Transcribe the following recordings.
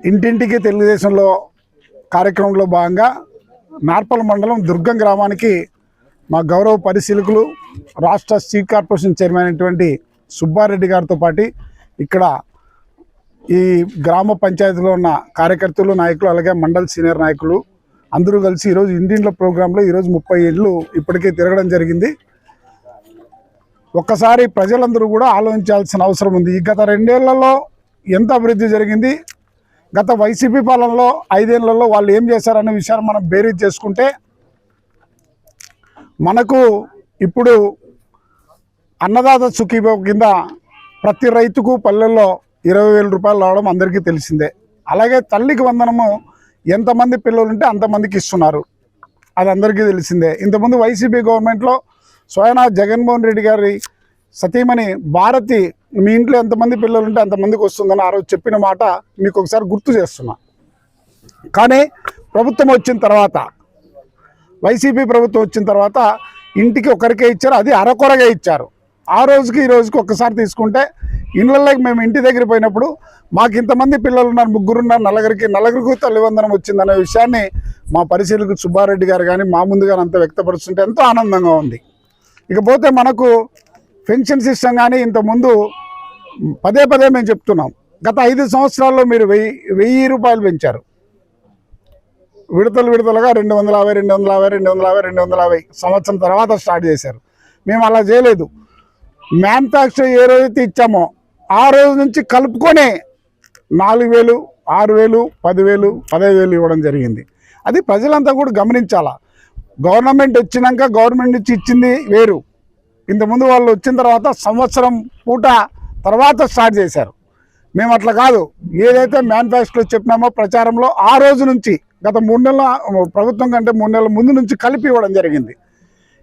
ఇంటింటికి తెలుగుదేశంలో కార్యక్రమంలో భాగంగా నార్పల్ మండలం దుర్గం గ్రామానికి మా గౌరవ పరిశీలకులు రాష్ట్ర స్టీల్ కార్పొరేషన్ చైర్మన్ అయినటువంటి సుబ్బారెడ్డి గారితో పాటు ఇక్కడ ఈ గ్రామ పంచాయతీలో ఉన్న కార్యకర్తలు నాయకులు అలాగే మండల సీనియర్ నాయకులు అందరూ కలిసి ఈరోజు ఇంటింట్లో ప్రోగ్రాంలో ఈరోజు 30 ఏళ్ళు ఇప్పటికే తిరగడం జరిగింది. ఒక్కసారి ప్రజలందరూ కూడా ఆలోచించాల్సిన అవసరం ఉంది. ఈ గత 2 ఏళ్లలో ఎంత అభివృద్ధి జరిగింది, గత వైసీపీ పాలనలో 5 ఏళ్లలో వాళ్ళు ఏం చేశారనే విషయాన్ని మనం బేరీజ్ చేసుకుంటే మనకు ఇప్పుడు అన్నదాత సుఖీభావ కింద ప్రతి రైతుకు పల్లెల్లో 20,000 రూపాయలు రావడం అందరికీ తెలిసిందే. అలాగే తల్లికి వందనము ఎంతమంది పిల్లలు ఉంటే అంతమందికి ఇస్తున్నారు, అది అందరికీ తెలిసిందే. ఇంతకుముందు వైసీపీ గవర్నమెంట్లో స్వయానా జగన్మోహన్ రెడ్డి గారి సతీమణి భారతి మీ ఇంట్లో ఎంతమంది పిల్లలు ఉంటే అంతమందికి వస్తుందని ఆ రోజు చెప్పిన మాట మీకు ఒకసారి గుర్తు చేస్తున్నా. కానీ ప్రభుత్వం వచ్చిన తర్వాత, వైసీపీ ప్రభుత్వం వచ్చిన తర్వాత ఇంటికి ఒకరికే ఇచ్చారు, అది అరకొరగా ఇచ్చారు. ఆ రోజుకి ఈ రోజుకి ఒక్కసారి తీసుకుంటే ఇళ్ళకి మేము ఇంటి దగ్గర పోయినప్పుడు మాకు ఇంతమంది పిల్లలు ఉన్నారు, 3 ఉన్నారు, నలుగురికి తల్లివందనం వచ్చిందనే విషయాన్ని మా పరిశీలకులు సుబ్బారెడ్డి గారు కానీ మా ముందుగా అంతా వ్యక్తపరుస్తుంటే ఎంతో ఆనందంగా ఉంది. ఇకపోతే మనకు పెన్షన్ సిస్టమ్ కానీ ఇంతకుముందు పదే మేము చెప్తున్నాం, గత 5 సంవత్సరాల్లో మీరు 1000 రూపాయలు పెంచారు. విడతలుగా 250 సంవత్సరం తర్వాత స్టార్ట్ చేశారు. మేము అలా చేయలేదు. మ్యానుఫ్యాక్చర్ ఏ రోజైతే ఇచ్చామో ఆ రోజు నుంచి కలుపుకొని 4,000, 6,000, 10,000, 15,000 ఇవ్వడం జరిగింది. అది ప్రజలంతా కూడా గమనించాలా. గవర్నమెంట్ వచ్చినాక గవర్నమెంట్ నుంచి ఇచ్చింది వేరు, ఇంతకుముందు వాళ్ళు వచ్చిన తర్వాత సంవత్సరం పూట తర్వాత స్టార్ట్ చేశారు. మేము అట్లా కాదు, ఏదైతే మ్యానుఫ్యాక్చర్లో చెప్పినామో ప్రచారంలో ఆ రోజు నుంచి గత 3 నెలల ప్రభుత్వం కంటే 3 నెలల ముందు నుంచి కలిపి ఇవ్వడం జరిగింది.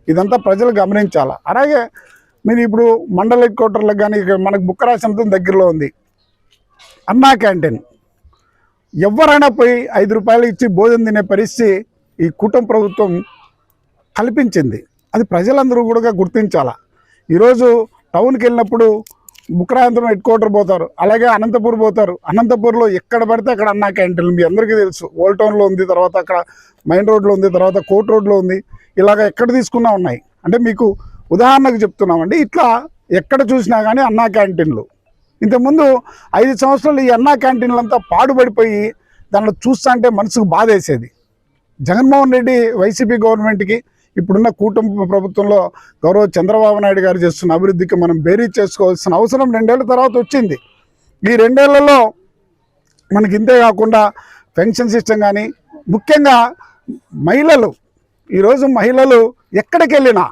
ఇదంతా ప్రజలు గమనించాలా. అలాగే మీరు ఇప్పుడు మండల హెడ్ క్వార్టర్లకు కానీ మనకు బుక్కరాశంతో దగ్గరలో ఉంది అన్నా క్యాంటీన్. ఎవరైనా పోయి 5 రూపాయలు ఇచ్చి భోజనం తినే పరిస్థితి ఈ కూటమి ప్రభుత్వం కల్పించింది. అది ప్రజలందరూ కూడా గుర్తించాలా. ఈరోజు టౌన్కి వెళ్ళినప్పుడు బుక్కరాయంత్రం హెడ్ క్వార్టర్ పోతారు, అలాగే అనంతపూర్ పోతారు. అనంతపూర్లో ఎక్కడ పడితే అక్కడ అన్నా క్యాంటీన్ మీ అందరికీ తెలుసు. ఓల్డ్ టౌన్లో ఉంది, తర్వాత అక్కడ మెయిన్ రోడ్లో ఉంది, తర్వాత కోర్ట్ రోడ్లో ఉంది. ఇలాగ ఎక్కడ తీసుకున్నా ఉన్నాయి. అంటే మీకు ఉదాహరణకు చెప్తున్నామండి. ఇట్లా ఎక్కడ చూసినా కానీ అన్నా క్యాంటీన్లు. ఇంతకుముందు 5 సంవత్సరాలు ఈ అన్నా క్యాంటీన్లు అంతా పాడుపడిపోయి దాంట్లో చూస్తా అంటే మనసుకు బాధ వేసేది. జగన్మోహన్ రెడ్డి వైసీపీ గవర్నమెంట్కి ఇప్పుడున్న కూటమి ప్రభుత్వంలో గౌరవ చంద్రబాబు నాయుడు గారు చేస్తున్న అభివృద్ధికి మనం బేరీజ్ చేసుకోవాల్సిన అవసరం 2 ఏళ్ల తర్వాత వచ్చింది. ఈ 2 ఏళ్లలో మనకి ఇంతే కాకుండా పెన్షన్ సిస్టమ్ కానీ, ముఖ్యంగా మహిళలు, ఈరోజు మహిళలు ఎక్కడికి వెళ్ళినా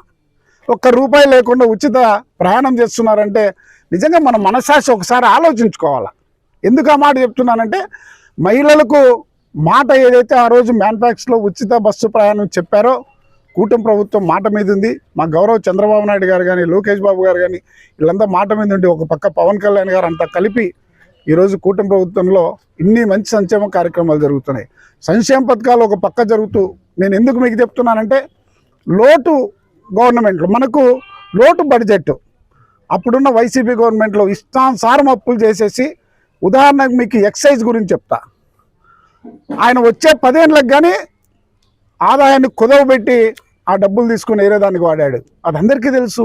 ₹1 లేకుండా ఉచిత ప్రయాణం చేస్తున్నారంటే నిజంగా మన మనసాక్షి ఒకసారి ఆలోచించుకోవాలి. ఎందుకు ఆ మాట చెప్తున్నానంటే, మహిళలకు మాట ఏదైతే ఆ రోజు మ్యానుఫ్యాక్చర్లో ఉచిత బస్సు ప్రయాణం చెప్పారో కూటమి ప్రభుత్వం మాట మీద ఉంది. మా గౌరవ చంద్రబాబు నాయుడు గారు కానీ, లోకేష్ బాబు గారు కానీ వీళ్ళంతా మాట మీద ఉండి, ఒక పక్క పవన్ కళ్యాణ్ గారు అంతా కలిపి ఈరోజు కూటమి ప్రభుత్వంలో ఇన్ని మంచి సంక్షేమ కార్యక్రమాలు జరుగుతున్నాయి. సంక్షేమ పథకాలు ఒక పక్క జరుగుతూ, నేను ఎందుకు మీకు చెప్తున్నానంటే, లోటు గవర్నమెంట్లో మనకు లోటు బడ్జెట్ అప్పుడున్న వైసీపీ గవర్నమెంట్లో ఇష్టానుసారం అప్పులు చేసేసి, ఉదాహరణకు మీకు ఎక్సైజ్ గురించి చెప్తా. ఆయన వచ్చే 10 ఏళ్ళకి కానీ ఆదాయాన్ని కుదవబెట్టి ఆ డబ్బులు తీసుకుని వేరే దానికి వాడాడు. అది అందరికీ తెలుసు.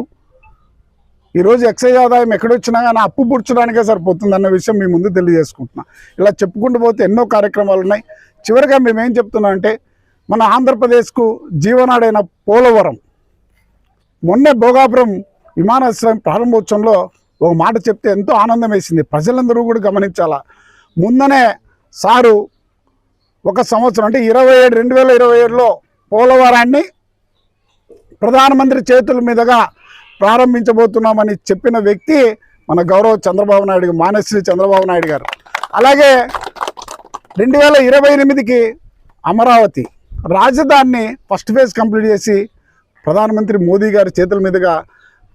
ఈరోజు ఎక్సైజ్ ఆదాయం ఎక్కడొచ్చినా కానీ అప్పు పుడ్చడానికే సరిపోతుందన్న విషయం మీ ముందు తెలియజేసుకుంటున్నా. ఇలా చెప్పుకుంటూ పోతే ఎన్నో కార్యక్రమాలు ఉన్నాయి. చివరిగా మేమేం చెప్తున్నాం అంటే, మన ఆంధ్రప్రదేశ్కు జీవనాడైన పోలవరం, మొన్నే భోగాపురం విమానాశ్రయం ప్రారంభోత్సవంలో ఒక మాట చెప్తే ఎంతో ఆనందం వేసింది. ప్రజలందరూ కూడా గమనించాలా. ముందనే సారు ఒక సంవత్సరం అంటే 2027లో పోలవరాన్ని ప్రధానమంత్రి చేతుల మీదుగా ప్రారంభించబోతున్నామని చెప్పిన వ్యక్తి మన గౌరవ చంద్రబాబు నాయుడు, మానశ్రీ చంద్రబాబు నాయుడు గారు. అలాగే 2028కి అమరావతి రాజధానిని ఫస్ట్ ఫేజ్ కంప్లీట్ చేసి ప్రధానమంత్రి మోదీ గారి చేతుల మీదుగా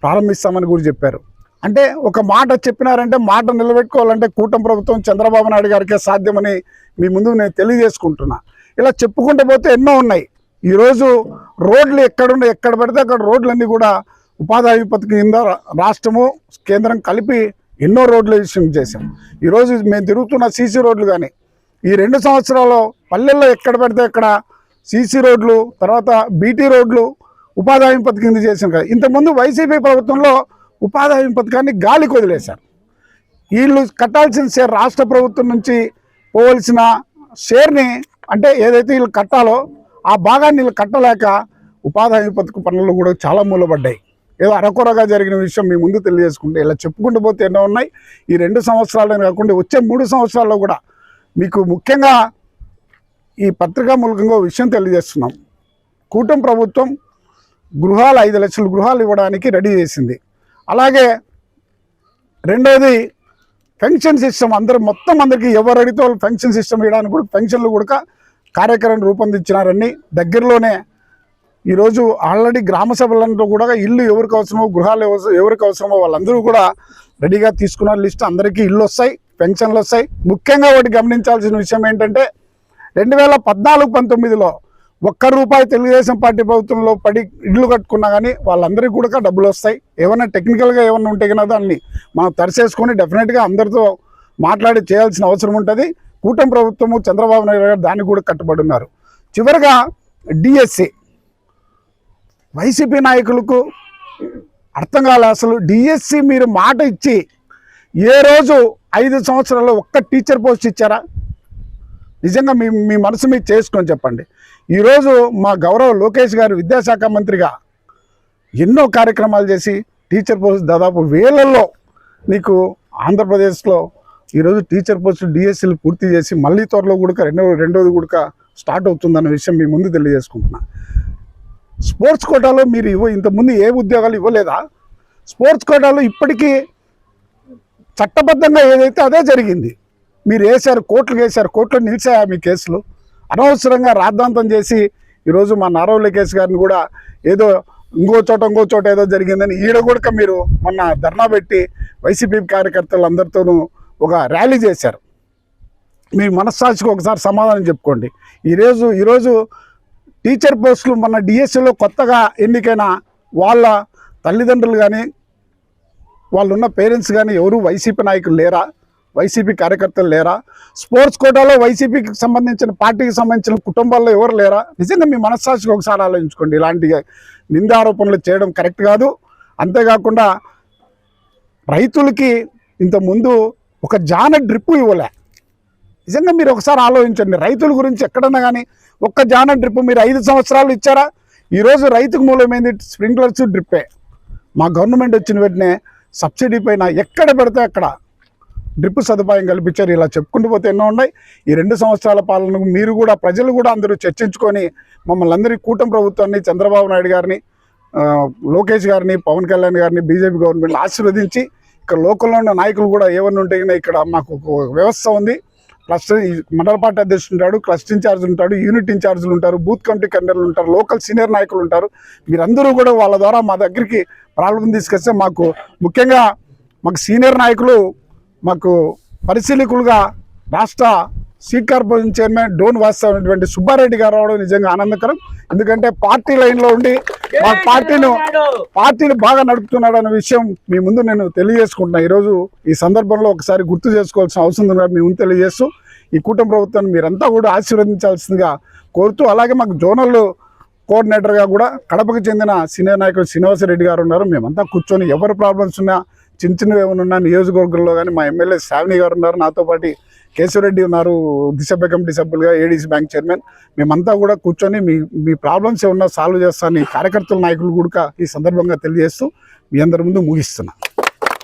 ప్రారంభిస్తామని కూడా చెప్పారు. అంటే ఒక మాట చెప్పినారంటే మాట నిలబెట్టుకోవాలంటే కూటమి ప్రభుత్వం చంద్రబాబు నాయుడు గారికే సాధ్యమని మీ ముందు నేను తెలియజేసుకుంటున్నా. ఇలా చెప్పుకుంటూ పోతే ఎన్నో ఉన్నాయి. ఈరోజు రోడ్లు ఎక్కడ పడితే అక్కడ రోడ్లన్నీ కూడా ఉపాధి హామీ పథకం కింద రాష్ట్రము కేంద్రం కలిపి ఎన్నో రోడ్ల విషయం చేశాం. ఈరోజు మేము తిరుగుతున్న సీసీ రోడ్లు కానీ, ఈ 2 సంవత్సరాల్లో పల్లెల్లో ఎక్కడ పడితే ఎక్కడ సీసీ రోడ్లు, తర్వాత బీటీ రోడ్లు ఉపాధి హామీ పథకం కింద చేసాం కదా. ఇంతకుముందు వైసీపీ ప్రభుత్వంలో ఉపాధి హామీ పథకాన్ని గాలికి వదిలేశారు. వీళ్ళు కట్టాల్సిన షేర్, రాష్ట్ర ప్రభుత్వం నుంచి పోవలసిన షేర్ని, అంటే ఏదైతే వీళ్ళు కట్టాలో ఆ భాగాన్ని వీళ్ళు కట్టలేక ఉపాధి హామీ పథకం పనులు కూడా చాలా మూలపడ్డాయి. ఏదో అరకొరగా జరిగిన విషయం మీ ముందు తెలియజేసుకుంటే ఇలా చెప్పుకుంటూ పోతే ఎన్నో ఉన్నాయి. ఈ 2 సంవత్సరాలని కాకుండా వచ్చే 3 సంవత్సరాల్లో కూడా మీకు ముఖ్యంగా ఈ పత్రికా మూలకంగా విషయం తెలియజేస్తున్నాం. కూటమి ప్రభుత్వం గృహాలు 5 లక్షల గృహాలు ఇవ్వడానికి రెడీ చేసింది. అలాగే రెండోది పెన్షన్ సిస్టమ్, మొత్తం అందరికీ ఎవరు అడిగితే వాళ్ళు పెన్షన్ సిస్టమ్ ఇవ్వడానికి కూడా పెన్షన్లు కూడా కార్యక్రమం రూపొందించినారని దగ్గరలోనే ఈరోజు ఆల్రెడీ గ్రామ సభలంలో కూడా ఇల్లు ఎవరికి అవసరమో, గృహాలు ఎవరికి అవసరమో వాళ్ళందరూ కూడా రెడీగా తీసుకున్న లిస్ట్. అందరికీ ఇల్లు వస్తాయి, పెన్షన్లు వస్తాయి. ముఖ్యంగా ఒకటి గమనించాల్సిన విషయం ఏంటంటే 2014-19లో ₹1 తెలుగుదేశం పార్టీ ప్రభుత్వంలో పడి ఇళ్ళు కట్టుకున్నా కానీ వాళ్ళందరికీ కూడా డబ్బులు వస్తాయి. ఏమైనా టెక్నికల్గా ఏమన్నా ఉంటే కన్నా దాన్ని మనం తరిసేసుకొని డెఫినెట్గా అందరితో మాట్లాడి చేయాల్సిన అవసరం ఉంటుంది. కూటమి ప్రభుత్వము చంద్రబాబు నాయుడు గారు దానికి కూడా కట్టుబడి ఉన్నారు. చివరిగా డిఎస్సి వైసీపీ నాయకులకు అర్థం కాలే. అసలు డిఎస్సి మీరు మాట ఇచ్చి ఏ రోజు 5 సంవత్సరాల్లో ఒక్క టీచర్ పోస్ట్ ఇచ్చారా? నిజంగా మీ మనసు మీరు చేసుకొని చెప్పండి. ఈరోజు మా గౌరవ లోకేష్ గారు విద్యాశాఖ మంత్రిగా ఎన్నో కార్యక్రమాలు చేసి టీచర్ పోస్ట్ దాదాపు వేలల్లో నీకు ఆంధ్రప్రదేశ్లో ఈరోజు టీచర్ పోస్టులు డిఎస్సీలు పూర్తి చేసి మళ్ళీ త్వరలో కూడా రెండోది కూడా స్టార్ట్ అవుతుందన్న విషయం మీ ముందు తెలియజేసుకుంటున్నా. స్పోర్ట్స్ కోటాలో మీరు ఇంతకుముందు ఏ ఉద్యోగాలు ఇవ్వలేదా? స్పోర్ట్స్ కోటాలో ఇప్పటికీ చట్టబద్ధంగా ఏదైతే అదే జరిగింది. మీరు వేశారు, కోర్టులు వేశారు, కోర్టులో నిలిచాయా మీ కేసులు? అనవసరంగా రాద్ధాంతం చేసి ఈరోజు మా నారా లోకేష్ గారిని కూడా ఏదో ఇంకో చోట ఏదో జరిగిందని ఈడ కూడా మీరు మొన్న ధర్నా పెట్టి వైసీపీ కార్యకర్తలు అందరితోనూ ఒక ర్యాలీ చేశారు. మీ మనస్సాక్షికి ఒకసారి సమాధానం చెప్పుకోండి. ఈరోజు టీచర్ పోస్టులు మన డిఎస్సీలో కొత్తగా ఎన్నికైన వాళ్ళ తల్లిదండ్రులు కానీ వాళ్ళున్న పేరెంట్స్ కానీ ఎవరు వైసీపీ నాయకులు లేరా? వైసీపీ కార్యకర్తలు లేరా? స్పోర్ట్స్ కోటాలో వైసీపీకి సంబంధించిన పార్టీకి సంబంధించిన కుటుంబాల్లో ఎవరు లేరా? నిజంగా మీ మనస్సాక్షికి ఒకసారి ఆలోచించుకోండి. ఇలాంటి నిందారోపణలు చేయడం కరెక్ట్ కాదు. అంతేకాకుండా రైతులకి ఇంతకుముందు ఒక జాన డ్రిప్ ఇవ్వలే. నిజంగా మీరు ఒకసారి ఆలోచించండి. రైతుల గురించి ఎక్కడన్నా కానీ ఒక్క జాన డ్రిప్ మీరు 5 సంవత్సరాలు ఇచ్చారా? ఈరోజు రైతుకు మూలమైంది స్ప్రింక్లర్స్, డ్రిప్పే. మా గవర్నమెంట్ వచ్చిన వెంటనే సబ్సిడీ పైన ఎక్కడ పెడితే అక్కడ డ్రిప్ సదుపాయం కల్పించారు. ఇలా చెప్పుకుంటూ పోతే ఎన్నో ఉన్నాయి. ఈ 2 సంవత్సరాల పాలనకు మీరు కూడా, ప్రజలు కూడా అందరూ చర్చించుకొని మమ్మల్ని అందరికీ, కూటమి ప్రభుత్వాన్ని, చంద్రబాబు నాయుడు గారిని, లోకేష్ గారిని, పవన్ కళ్యాణ్ గారిని, బీజేపీ గవర్నమెంట్ని ఆశీర్వదించి ఇక్కడ లోకల్లో ఉన్న నాయకులు కూడా ఏమన్నా ఉంటే ఇక్కడ మాకు ఒక వ్యవస్థ ఉంది. క్లస్టర్ మండల పార్టీ అధ్యక్షుడు ఉంటాడు, క్లస్టర్ ఇన్ఛార్జ్ ఉంటాడు, యూనిట్ ఇన్ఛార్జీలు ఉంటారు, బూత్ కమిటీ కన్వీనర్లు ఉంటారు, లోకల్ సీనియర్ నాయకులు ఉంటారు. మీరందరూ కూడా వాళ్ళ ద్వారా మా దగ్గరికి ప్రాబ్లం తీసుకొస్తే ముఖ్యంగా మాకు సీనియర్ నాయకులు, మాకు పరిశీలకులుగా రాష్ట్ర సీడ్ కార్పొరేషన్ చైర్మన్ డోన్ వాస్తవమైనటువంటి సుబ్బారెడ్డి గారు రావడం నిజంగా ఆనందకరం. ఎందుకంటే పార్టీ లైన్లో ఉండి మా పార్టీని బాగా నడుపుతున్నాడు అనే విషయం మీ ముందు నేను తెలియజేసుకుంటున్నా. ఈరోజు ఈ సందర్భంలో ఒకసారి గుర్తు చేసుకోవాల్సిన అవసరం ఉందని మీ ముందు తెలియజేస్తూ ఈ కూటమి ప్రభుత్వాన్ని మీరంతా కూడా ఆశీర్వదించాల్సిందిగా కోరుతూ, అలాగే మాకు జోనల్ కోఆర్డినేటర్గా కూడా కడపకు చెందిన సీనియర్ నాయకుడు శ్రీనివాసరెడ్డి గారు ఉన్నారు. మేమంతా కూర్చొని ఎవరి ప్రాబ్లమ్స్ ఉన్నా, చిన్న ఏమైనా ఉన్నా నియోజకవర్గంలో కానీ మా ఎమ్మెల్యే శ్రావణి గారు ఉన్నారు, నాతో పాటు కేశవరెడ్డి ఉన్నారు, దిశభ్య కమిటీ సభ్యులుగా, ఏడీసీ బ్యాంక్ చైర్మన్. మేమంతా కూడా కూర్చొని మీ ప్రాబ్లమ్స్ ఏమన్నా సాల్వ్ చేస్తానని కార్యకర్తల నాయకులు కూడా ఈ సందర్భంగా తెలియజేస్తూ మీ అందరి ముందు ముగిస్తున్నా.